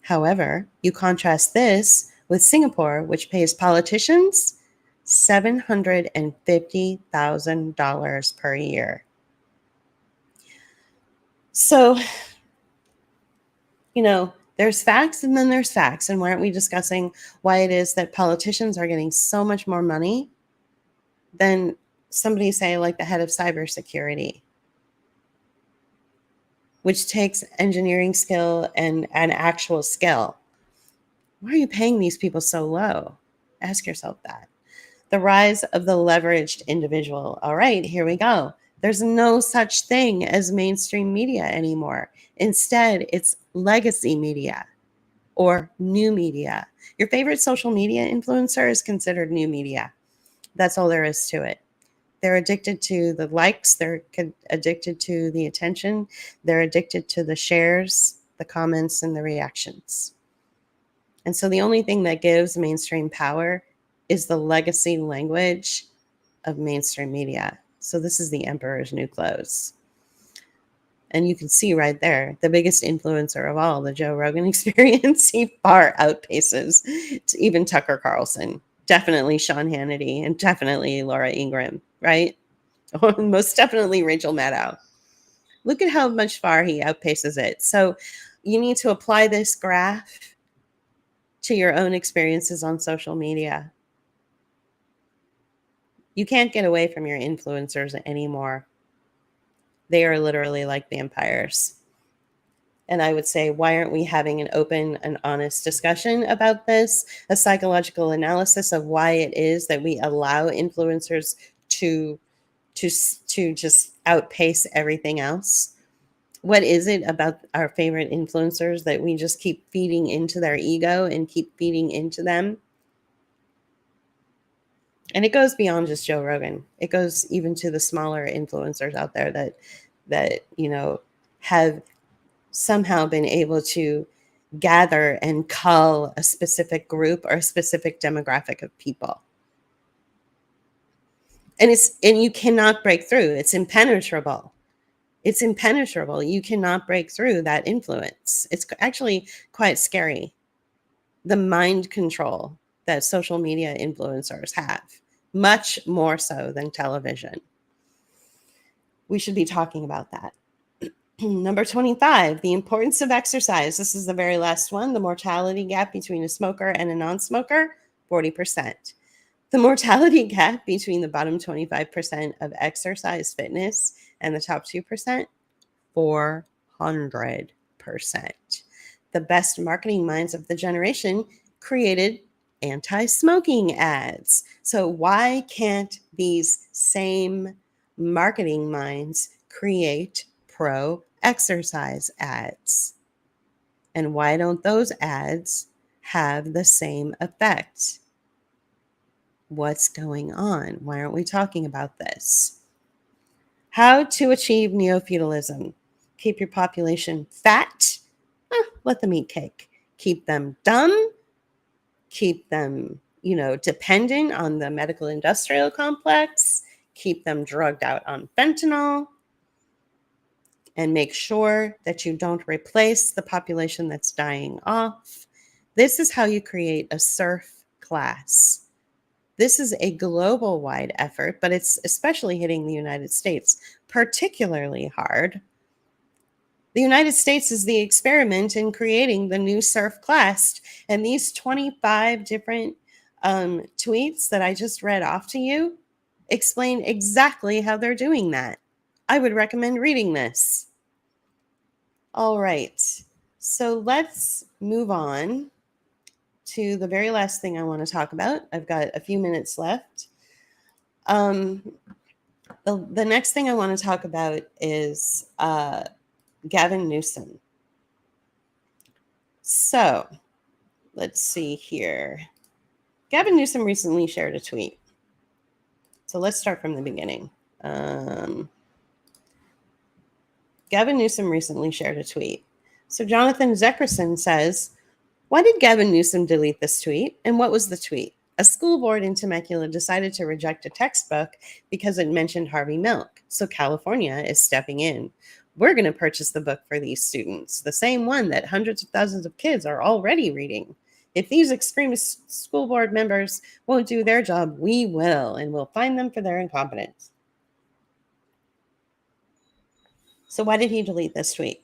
However, you contrast this with Singapore, which pays politicians $750,000 per year. So, there's facts and then there's facts. And why aren't we discussing why it is that politicians are getting so much more money than somebody, say, like the head of cybersecurity, which takes engineering skill and an actual skill? Why are you paying these people so low? Ask yourself that. The rise of the leveraged individual. All right, here we go. There's no such thing as mainstream media anymore. Instead, it's legacy media or new media. Your favorite social media influencer is considered new media. That's all there is to it. They're addicted to the likes. They're addicted to the attention. They're addicted to the shares, the comments, and the reactions. And so the only thing that gives mainstream power is the legacy language of mainstream media. So this is the emperor's new clothes. And you can see right there, the biggest influencer of all, the Joe Rogan Experience, he far outpaces even Tucker Carlson, definitely Sean Hannity, and definitely Laura Ingraham, right? Most definitely Rachel Maddow. Look at how much far he outpaces it. So you need to apply this graph to your own experiences on social media. You can't get away from your influencers anymore. They are literally like vampires. And I would say, why aren't we having an open and honest discussion about this? A psychological analysis of why it is that we allow influencers to just outpace everything else. What is it about our favorite influencers that we just keep feeding into their ego and keep feeding into them? And it goes beyond just Joe Rogan. It goes even to the smaller influencers out there that have somehow been able to gather and cull a specific group or a specific demographic of people. And you cannot break through. It's impenetrable. It's impenetrable. You cannot break through that influence. It's actually quite scary. The mind control that social media influencers have, much more so than television. We should be talking about that. Number 25, the importance of exercise. This is the very last one. The mortality gap between a smoker and a non-smoker, 40%. The mortality gap between the bottom 25% of exercise fitness and the top 2%, 400%. The best marketing minds of the generation created anti-smoking ads. So why can't these same marketing minds create pro-exercise ads? And why don't those ads have the same effect? What's going on? Why aren't we talking about this? How to achieve neo-feudalism. Keep your population fat. Let them eat cake. Keep them dumb. Keep them, dependent on the medical industrial complex. Keep them drugged out on fentanyl. And make sure that you don't replace the population that's dying off. This is how you create a serf class. This is a global wide effort, but it's especially hitting the United States particularly hard. The United States is the experiment in creating the new surf class. And these 25 different tweets that I just read off to you explain exactly how they're doing that. I would recommend reading this. All right. So let's move on to the very last thing I want to talk about. I've got a few minutes left. The next thing I want to talk about is Gavin Newsom. So let's see here. Gavin Newsom recently shared a tweet. So let's start from the beginning. Gavin Newsom recently shared a tweet. So Jonathan Zeckerson says, why did Gavin Newsom delete this tweet? And what was the tweet? A school board in Temecula decided to reject a textbook because it mentioned Harvey Milk. So California is stepping in. We're going to purchase the book for these students, the same one that hundreds of thousands of kids are already reading. If these extremist school board members won't do their job, we will, and we'll fine them for their incompetence. So why did he delete this tweet?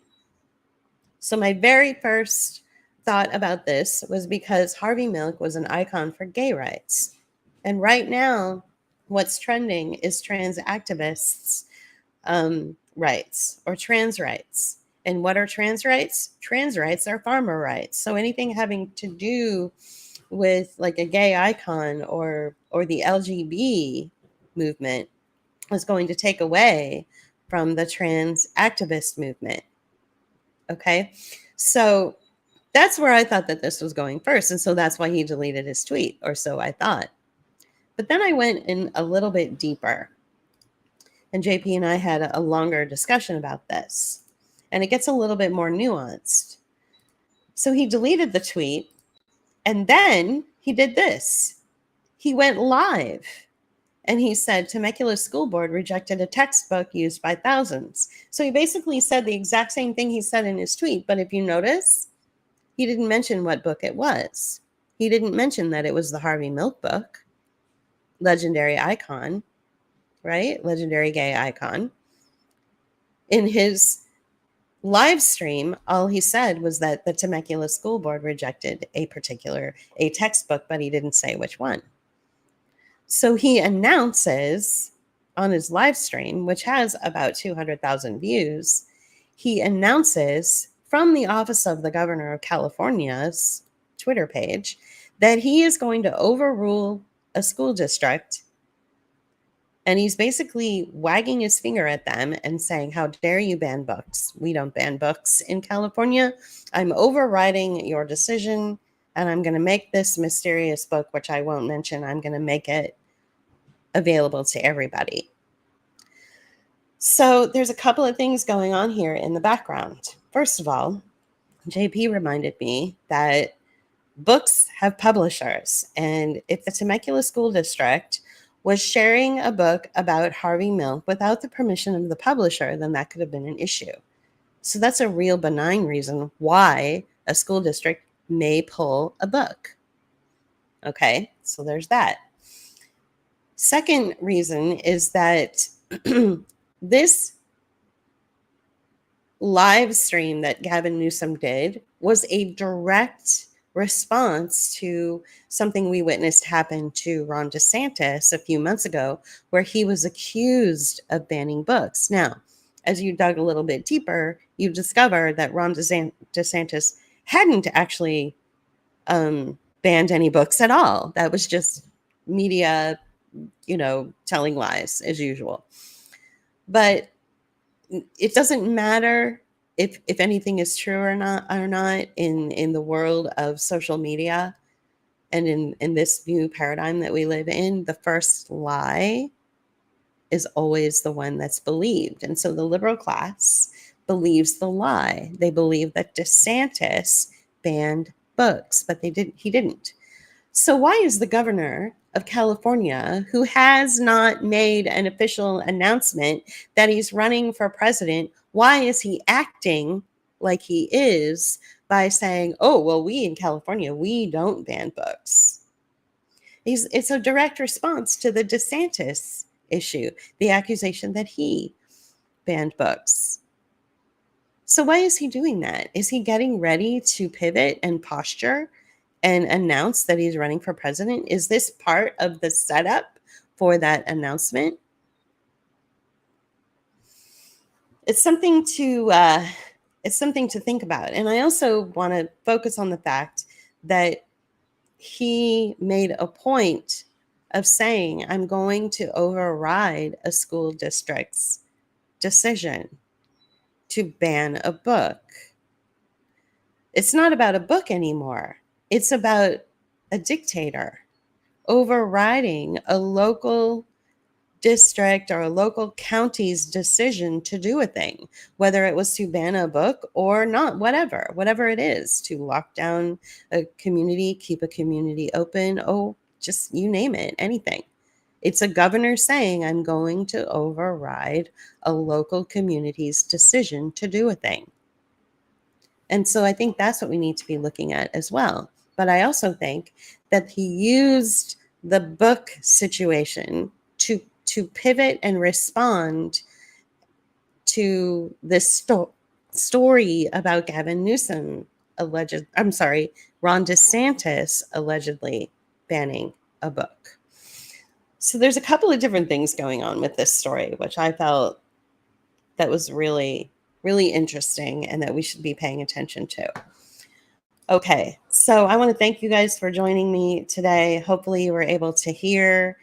So my very first thought about this was because Harvey Milk was an icon for gay rights. And right now, what's trending is trans activists' rights or trans rights. And what are trans rights? Trans rights are farmer rights. So anything having to do with like a gay icon or the LGB movement is going to take away from the trans activist movement. Okay, so that's where I thought that this was going first. And so that's why he deleted his tweet, or so I thought. But then I went in a little bit deeper. And JP and I had a longer discussion about this. And it gets a little bit more nuanced. So he deleted the tweet. And then he did this. He went live. And he said, Temecula School Board rejected a textbook used by thousands. So he basically said the exact same thing he said in his tweet. But if you notice, he didn't mention what book it was. He didn't mention that it was the Harvey Milk book, legendary icon, right? Legendary gay icon. In his live stream, all he said was that the Temecula School Board rejected a textbook, but he didn't say which one. So he announces on his live stream, which has about 200,000 views, he announces from the office of the governor of California's Twitter page that he is going to overrule a school district. And he's basically wagging his finger at them and saying, how dare you ban books? We don't ban books in California. I'm overriding your decision, and I'm going to make this mysterious book, which I won't mention, I'm going to make it available to everybody. So there's a couple of things going on here in the background. First of all, JP reminded me that books have publishers. And if the Temecula School District was sharing a book about Harvey Milk without the permission of the publisher, then that could have been an issue. So that's a real benign reason why a school district may pull a book. Okay, so there's that. Second reason is that this live stream that Gavin Newsom did was a direct response to something we witnessed happen to Ron DeSantis a few months ago, where he was accused of banning books. Now, as you dug a little bit deeper, you discover that Ron DeSantis hadn't actually banned any books at all. That was just media, telling lies as usual. But it doesn't matter if anything is true or not in the world of social media and in this new paradigm that we live in. The first lie is always the one that's believed. And so the liberal class believes the lie. They believe that DeSantis banned books, but he didn't. So why is the governor of California, who has not made an official announcement that he's running for president, why is he acting like he is by saying, oh, well, we in California, we don't ban books? It's a direct response to the DeSantis issue, the accusation that he banned books. So why is he doing that? Is he getting ready to pivot and posture and announce that he's running for president? Is this part of the setup for that announcement? It's something to think about. And I also want to focus on the fact that he made a point of saying, I'm going to override a school district's decision to ban a book. It's not about a book anymore. It's about a dictator overriding a local district or a local county's decision to do a thing, whether it was to ban a book or not, whatever it is, to lock down a community, keep a community open, just you name it, anything. It's a governor saying, I'm going to override a local community's decision to do a thing. And so I think that's what we need to be looking at as well. But I also think that he used the book situation to pivot and respond to this story about Gavin Newsom Ron DeSantis allegedly banning a book. So there's a couple of different things going on with this story, which I felt that was really, really interesting and that we should be paying attention to. Okay, so I want to thank you guys for joining me today. Hopefully you were able to hear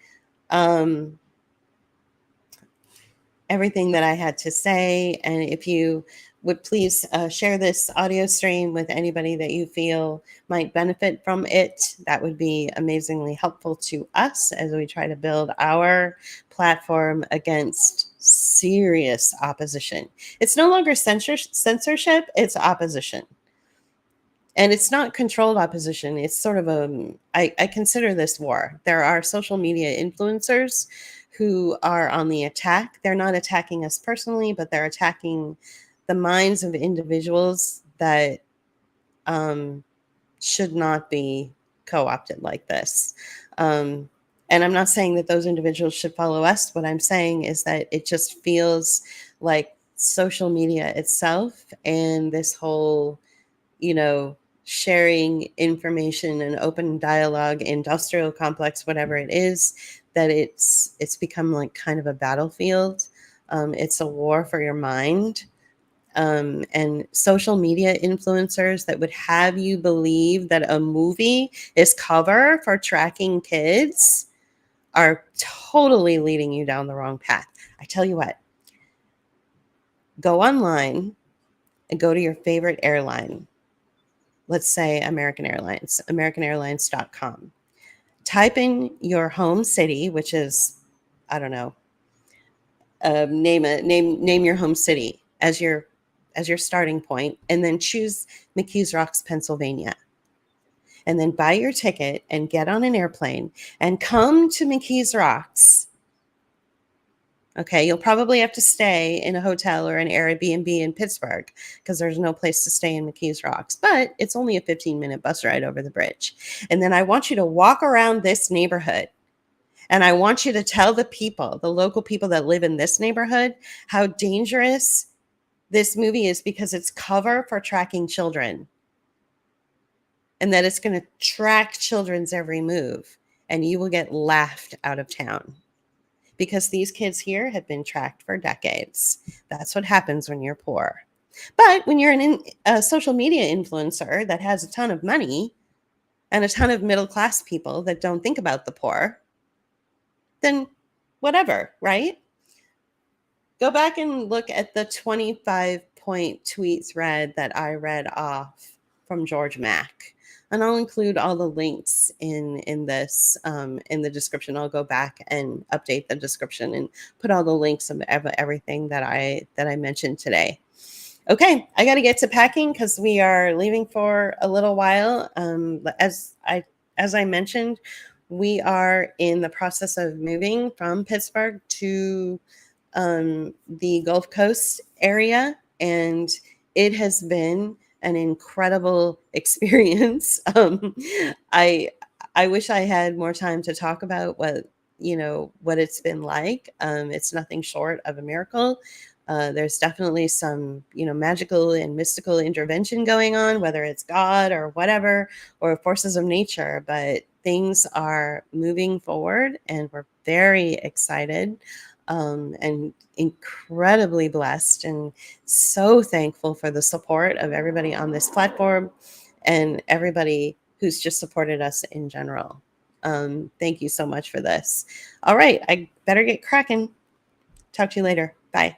everything that I had to say. And if you would please share this audio stream with anybody that you feel might benefit from it, that would be amazingly helpful to us as we try to build our platform against serious opposition. It's no longer censorship, it's opposition. And it's not controlled opposition. It's sort of I consider this war. There are social media influencers who are on the attack. They're not attacking us personally, but they're attacking the minds of individuals that should not be co-opted like this. And I'm not saying that those individuals should follow us. What I'm saying is that it just feels like social media itself and this whole, sharing information and open dialogue, industrial complex, whatever it is, that it's become like kind of a battlefield. It's a war for your mind. And social media influencers that would have you believe that a movie is cover for tracking kids are totally leading you down the wrong path. I tell you what, go online and go to your favorite airline. Let's say American Airlines, americanairlines.com. Type in your home city, which is, I don't know, name your home city as your starting point, and then choose McKees Rocks, Pennsylvania. And then buy your ticket and get on an airplane and come to McKees Rocks. Okay, you'll probably have to stay in a hotel or an Airbnb in Pittsburgh because there's no place to stay in McKees Rocks, but it's only a 15-minute bus ride over the bridge. And then I want you to walk around this neighborhood and I want you to tell the local people that live in this neighborhood, how dangerous this movie is because it's cover for tracking children and that it's going to track children's every move and you will get laughed out of town. Because these kids here have been tracked for decades. That's what happens when you're poor. But when you're a social media influencer that has a ton of money and a ton of middle-class people that don't think about the poor, then whatever, right? Go back and look at the 25-point tweet thread that I read off from George Mack. And I'll include all the links in this in the description. I'll go back and update the description and put all the links of everything that I mentioned today. Okay, I got to get to packing because we are leaving for a little while. As I mentioned, we are in the process of moving from Pittsburgh to the Gulf Coast area, and it has been an incredible experience. I wish I had more time to talk about what it's been like. It's nothing short of a miracle. There's definitely some, magical and mystical intervention going on, whether it's God or whatever, or forces of nature. But things are moving forward, and we're very excited, and incredibly blessed, and so thankful for the support of everybody on this platform and everybody who's just supported us in general. Thank you so much for this. All right, I better get cracking. Talk to you later. Bye.